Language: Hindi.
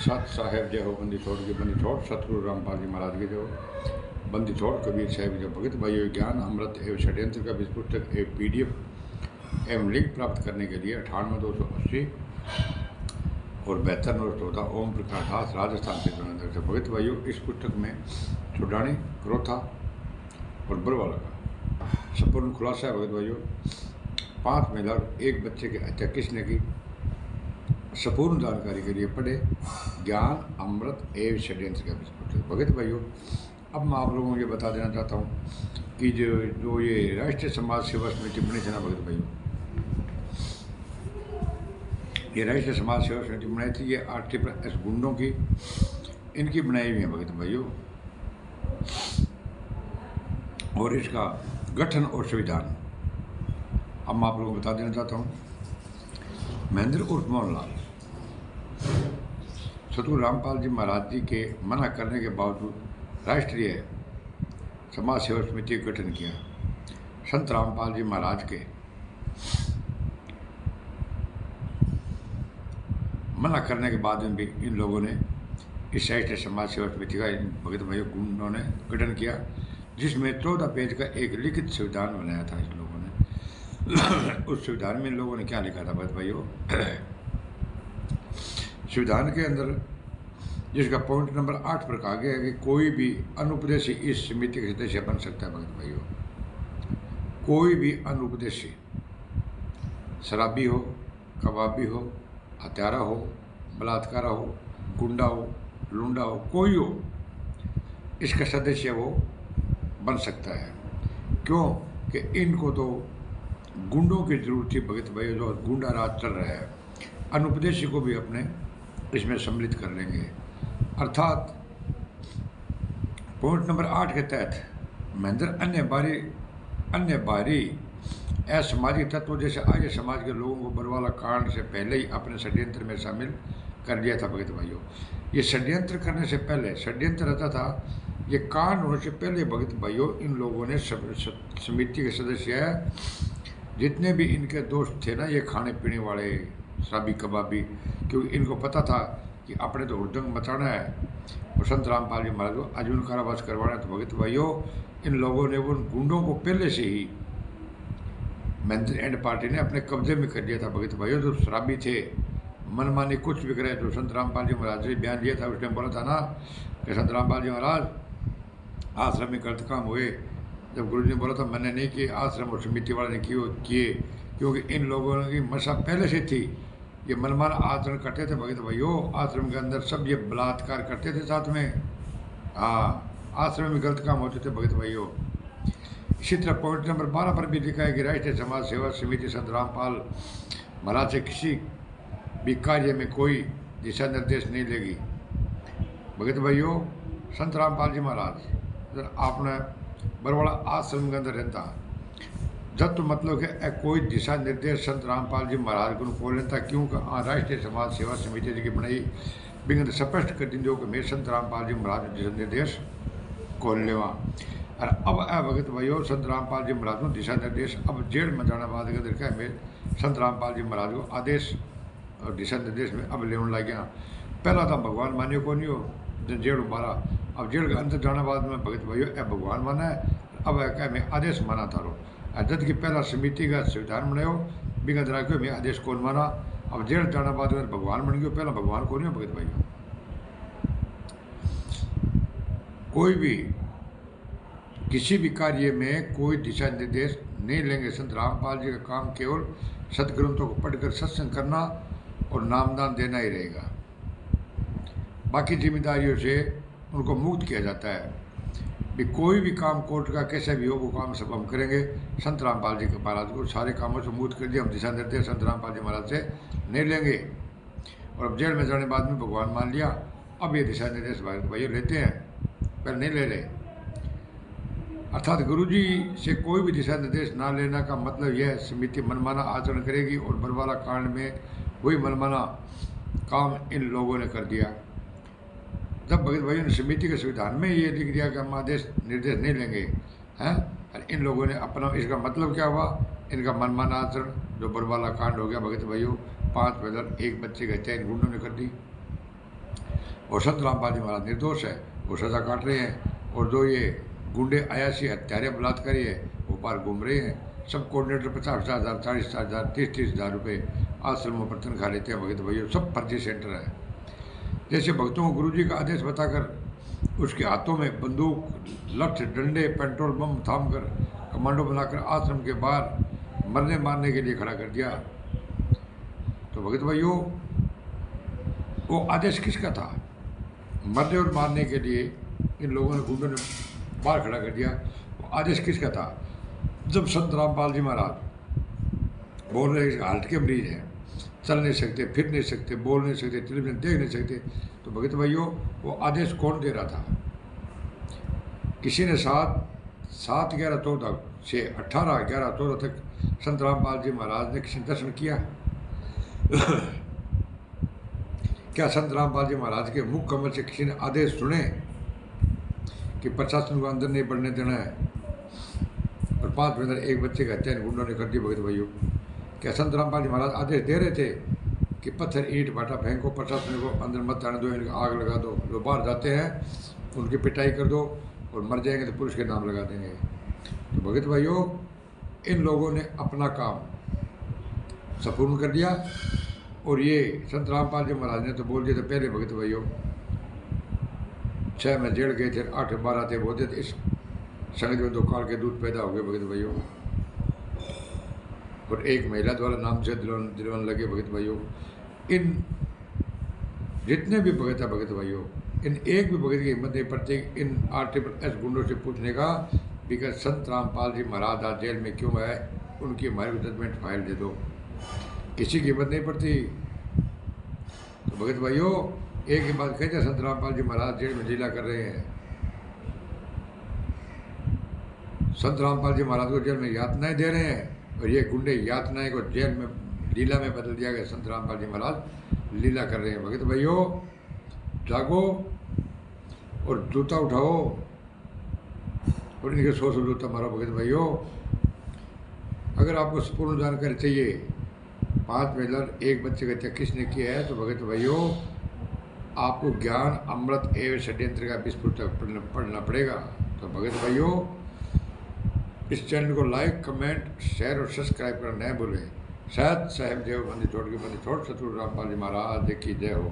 सत साहेब जय हो, बंदी छोड़ के बंदी छोड़, सतगुरु रामपाल जी महाराज के जय हो, बंदी छोड़ कबीर साहब जय। भगत भाइयों, ज्ञान अमृत एवं षड्यंत्र का विश्व पुस्तक एक PDF एवं लिंक प्राप्त करने के लिए 98 280 और 72 914 ओम प्रकाश दास राजस्थान से जुड़ा से। भगत भाइयों, इस पुस्तक में छुड़ानी, क्रोथा और बरवाला का संपूर्ण खुलासा है। भगत भाइयों, 5 महिला और 1 बच्चे की हत्या किसने की, संपूर्ण जानकारी के लिए पढ़े ज्ञान अमृत एवं षड्यंत्र का विश्व पुस्तक। भगत भाइयों, अब मैं आप लोगों को ये बता देना चाहता हूँ कि जो ये राष्ट्रीय समाज सेवा समिति बनी थी ना भगत भाइयों, ये राष्ट्रीय समाज सेवा समिति बनाई थी, ये RTPS गुंडों की इनकी बनाई हुई है भगत भाइयों। और इसका गठन और संविधान अब मैं आप लोगों को बता देना चाहता हूँ। महेंद्र उर्फ मोहनलाल सतगुरु रामपाल जी महाराज जी के मना करने के बावजूद राष्ट्रीय समाज सेवा समिति का गठन किया। संत रामपाल जी महाराज के मना करने के बाद में भी इन लोगों ने इस राष्ट्रीय समाज सेवा समिति का इन भगत भाइयों गुंडों ने गठन किया, जिसमें 14 पेज का एक लिखित संविधान बनाया था इन लोगों ने। उस संविधान में इन लोगों ने क्या लिखा था भगत भाइयों, संविधान के अंदर जिसका पॉइंट नंबर 8 पर कहा गया है कि कोई भी अनुपदेशी इस समिति के सदस्य बन सकता है। भगत भाइयों, कोई भी अनुपदेशी, शराबी हो, कबाबी हो, हत्यारा हो, बलात्कारा हो, गुंडा हो, लुंडा हो, कोई हो, इसका सदस्य वो बन सकता है। क्यों कि इनको तो गुंडों की जरूरत थी भगत भाइयों, जो गुंडा राज चल रहा है, अनुपदेशी को भी अपने इसमें सम्मिलित कर लेंगे। अर्थात पॉइंट नंबर 8 के तहत महेंद्र अन्य बाहरी असामाजिक तत्व जैसे आर्य समाज के लोगों को बरवाला कांड से पहले ही अपने षड्यंत्र में शामिल कर लिया था। भगत भाइयों, ये षड्यंत्र करने से पहले षड्यंत्र रहता था, ये कांड होने से पहले भगत भाइयों इन लोगों ने समिति के सदस्य है, जितने भी इनके दोस्त थे ना, ये खाने पीने वाले शराबी कबाबी, क्योंकि इनको पता था कि अपने तो हुड़दंग मचाना है और संत रामपाल जी महाराज को आजीवन कारावास करवाना है। तो भगत भाइयों, इन लोगों ने उन गुंडों को पहले से ही महेंद्र एंड पार्टी ने अपने कब्जे में कर लिया था। भगत भाइयों, जो शराबी थे, मनमानी कुछ भी करे, जो संत रामपाल जी महाराज ने बयान दिया था, उसने बोला था ना कि संत रामपाल जी महाराज आश्रम में गलत काम हुए, जब गुरु जी ने बोला था मैंने नहीं किए, आश्रम और समिति वाले ने किए, क्योंकि इन लोगों की मशा पहले से थी, ये मनमाना आचरण करते थे। भगत भाइयों, आश्रम के अंदर सब ये बलात्कार करते थे साथ में, हाँ, आश्रम में गलत काम होते थे भगत भाइयों। इसी तरह पॉइंट नंबर 12 पर भी लिखा है कि राष्ट्रीय समाज सेवा समिति संत रामपाल महाराज से किसी भी कार्य में कोई दिशा निर्देश नहीं लेगी। भगत भाइयों, संत रामपाल जी महाराज आपने बरवाला आश्रम के अंदर रहता, जब तो मतलब कि कोई दिशा निर्देश संत रामपाल जी महाराज को खोल लेता, क्यों राष्ट्रीय समाज सेवा समिति जी की बनाई बिगंद स्पष्ट कर दी जो कि मेरे संत रामपाल जी महाराज दिशा निर्देश खोल लेवा। और अब भगत भाइयों, संत रामपाल जी महाराज को दिशा निर्देश अब जेल में जाने बाद के देखा है, मेरे संत रामपाल जी महाराज को आदेश और दिशा निर्देश में अब लेने लग गया। पहला था भगवान मानियो को नहीं हो, जेल मारा, अब जेल के अंदर जाने बाद में भगत भाइयों भगवान माना है, अब क्या मैं आदेश माना था रो, जद की पहला समिति का संविधान बनायो बिगत राखियो, मैं आदेश कौन माना, अब जेल जाना बाद में भगवान बन गयो, पहला भगवान को नहीं हो। भगत भाइयों, कोई भी किसी भी कार्य में कोई दिशा निर्देश नहीं लेंगे। संत रामपाल जी का काम केवल सदग्रंथों को पढ़कर सत्संग करना और नामदान देना ही रहेगा, बाकी जिम्मेदारियों से उनको मुक्त किया जाता है। भी कोई भी काम कोर्ट का कैसा भी हो, वो काम सब हम करेंगे। संत रामपाल जी के महाराज को सारे कामों से मुक्त कर दिया, हम दिशा निर्देश संत रामपाल जी महाराज से नहीं लेंगे। और अब जेल में जाने बाद में भगवान मान लिया, अब ये दिशा निर्देश भाइयों लेते हैं, पहले नहीं ले रहे। अर्थात गुरु जी से कोई भी दिशा निर्देश ना लेना का मतलब यह समिति मनमाना आचरण करेगी, और बरवाला कांड में वही मनमाना काम इन लोगों ने कर दिया। जब भगत भाइयों ने समिति के संविधान में ये लिख दिया कि हम आदेश निर्देश नहीं लेंगे हैं, और इन लोगों ने अपना, इसका मतलब क्या हुआ, इनका मनमाना आचरण जो बरवाला कांड हो गया भगत भाइयों, 5 महिला 1 बच्चे की हत्या इन गुंडों ने कर दी। और संत रामपाल जी महाराज निर्दोष है, वो सज़ा काट रहे हैं। और जो ये गुंडे अयासी हत्यारे बलात्कारी है वो पार घूम रहे हैं। सब कोऑर्डिनेटर 50,000, 40,000, 30,000 रुपये आश्रमों पर तनख्वाह लेते हैं भगत भाइयों। सब फर्जी सेंटर है। जैसे भक्तों को गुरु जी का आदेश बताकर उसके हाथों में बंदूक, लठ, डंडे, पेट्रोल बम थाम कर कमांडो बनाकर आश्रम के बाहर मरने मारने के लिए खड़ा कर दिया। तो भगत भाइयों, वो आदेश किसका था? मरने और मारने के लिए इन लोगों ने, गुंडों ने बाहर खड़ा कर दिया। वो आदेश किसका था? जब संत रामपाल जी महाराज बोल रहे हार्ट के मरीज हैं, चल नहीं सकते, फिर नहीं सकते, बोल नहीं सकते, टेलीविजन देख नहीं सकते, तो भगत भाइयों वो आदेश कौन दे रहा था? किसी ने 7/11/14 से 18/11/14 तक संत रामपाल जी महाराज ने किसी दर्शन किया? क्या संत रामपाल जी महाराज के मुख कमल से किसी ने आदेश सुने कि प्रशासन को अंदर नहीं बढ़ने देना है? और 5 में एक बच्चे की हत्या गुंडों ने कर दी। भगत भाइयों, क्या संत रामपाल जी महाराज आदेश दे रहे थे कि पत्थर, ईंट, भाटा फेंको, प्रशासन को अंदर मत आने दो, इनको आग लगा दो, जो बाहर जाते हैं उनकी पिटाई कर दो और मर जाएंगे तो पुलिस के नाम लगा देंगे? तो भगत भाइयों, इन लोगों ने अपना काम संपूर्ण कर दिया। और ये संत रामपाल जी महाराज ने तो बोल दिया था पहले भगत भाइयों, 6 में जेल गए थे, 8-12 थे, बोलते थे इस संगत में 2 काल के दूध पैदा हो गए भगत भाइयों। और एक महिला द्वारा नाम से दिलवन लगे भगत भाइयों। इन जितने भी भगत है भगत भाइयों, इन एक भी भगत की हिम्मत नहीं पड़ती इन RSS गुंडों से पूछने का बिकॉज संत रामपाल जी महाराज आज जेल में क्यों है, उनकी हमारी जजमेंट फाइल दे दो। किसी की हिम्मत नहीं पड़ती। तो भगत भाइयों, एक ही बात कहते हैं, संत रामपाल जी महाराज जेल में लीला कर रहे हैं। संत रामपाल जी महाराज को जेल में यातनाएं दे रहे हैं और ये गुंडे यातनाएं को जेल में लीला में बदल दिया गया। संत रामपाल जी महाराज लीला कर रहे हैं। भगत भाइयों, जागो और जूता उठाओ और इनके 100 जूता मारो। भगत भाइयों, अगर आपको संपूर्ण जानकारी चाहिए 5 में एक बच्चे का हत्या किसने किया है, तो भगत भाइयों आपको ज्ञान अमृत एवं षड्यंत्र का विस्फोट पढ़ना पड़ेगा। तो भगत भाइयों, इस चैनल को लाइक, कमेंट, शेयर और सब्सक्राइब करना न भूलें। शायद साहेब देव बंदी छोड़ के बंदी छोड़, सतगुरु रामपाल जी महाराज की जय हो।